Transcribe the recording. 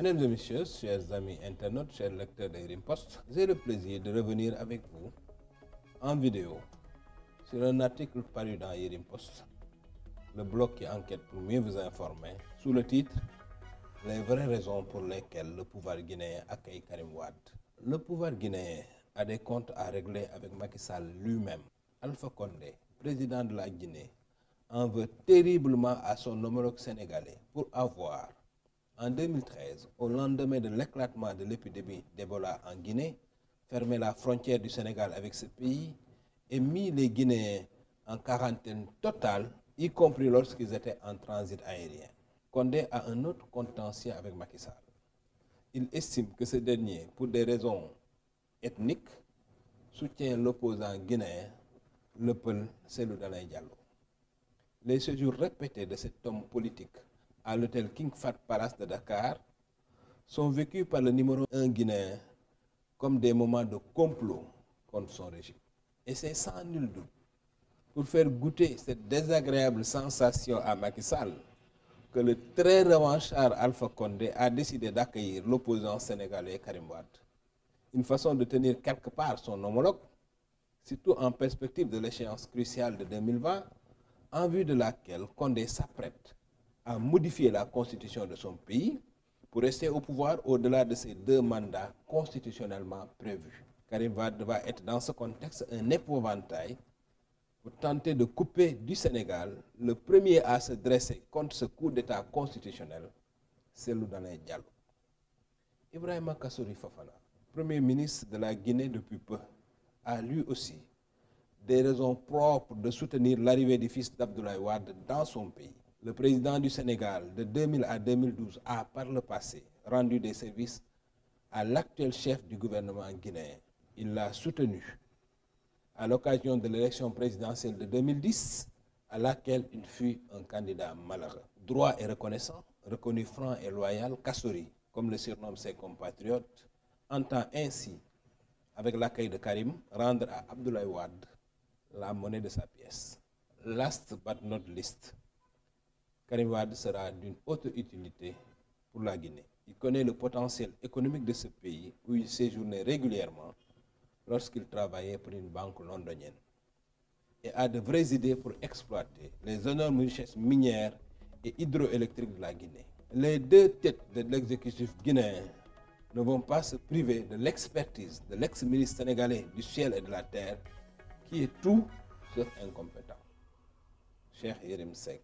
Mesdames et messieurs, chers amis internautes, chers lecteurs de Yerim Post, j'ai le plaisir de revenir avec vous en vidéo sur un article paru dans Yerim Post, le blog qui enquête pour mieux vous informer, sous le titre « Les vraies raisons pour lesquelles le pouvoir guinéen accueille Karim Wade ». Le pouvoir guinéen a des comptes à régler avec Macky Sall lui-même. Alpha Condé, président de la Guinée, en veut terriblement à son homologue sénégalais pour avoir, en 2013, au lendemain de l'éclatement de l'épidémie d'Ebola en Guinée, fermé la frontière du Sénégal avec ce pays et mis les Guinéens en quarantaine totale, y compris lorsqu'ils étaient en transit aérien. Condé a un autre contentieux avec Macky Sall. Il estime que ce dernier, pour des raisons ethniques, soutient l'opposant guinéen, le Peul Cellou Dalein Diallo. Les séjours répétés de cet homme politique à l'hôtel King Fahd Palace de Dakar sont vécus par le numéro 1 guinéen comme des moments de complot contre son régime. Et c'est sans nul doute pour faire goûter cette désagréable sensation à Macky Sall que le très revanchard Alpha Condé a décidé d'accueillir l'opposant sénégalais Karim Wade. Une façon de tenir quelque part son homologue, surtout en perspective de l'échéance cruciale de 2020, en vue de laquelle Condé s'apprête à modifier la constitution de son pays pour rester au pouvoir au-delà de ses 2 mandats constitutionnellement prévus. Karim Wade va être dans ce contexte un épouvantail pour tenter de couper du Sénégal le premier à se dresser contre ce coup d'État constitutionnel, Cellou Dalein Diallo. Ibrahima Kassory Fofana, Premier ministre de la Guinée depuis peu, a lui aussi des raisons propres de soutenir l'arrivée du fils d'Abdoulaye Wade dans son pays. Le président du Sénégal de 2000 à 2012 a par le passé rendu des services à l'actuel chef du gouvernement guinéen. Il l'a soutenu à l'occasion de l'élection présidentielle de 2010, à laquelle il fut un candidat malheureux. Droit et reconnaissant, reconnu franc et loyal, Kassory, comme le surnomment ses compatriotes, entend ainsi, avec l'accueil de Karim, rendre à Abdoulaye Wade la monnaie de sa pièce. Last but not least, Karim Wade sera d'une haute utilité pour la Guinée. Il connaît le potentiel économique de ce pays où il séjournait régulièrement lorsqu'il travaillait pour une banque londonienne et a de vraies idées pour exploiter les énormes richesses minières et hydroélectriques de la Guinée. Les 2 têtes de l'exécutif guinéen ne vont pas se priver de l'expertise de l'ex-ministre sénégalais du ciel et de la terre qui est tout sauf incompétent. Cheikh Yerim Seck.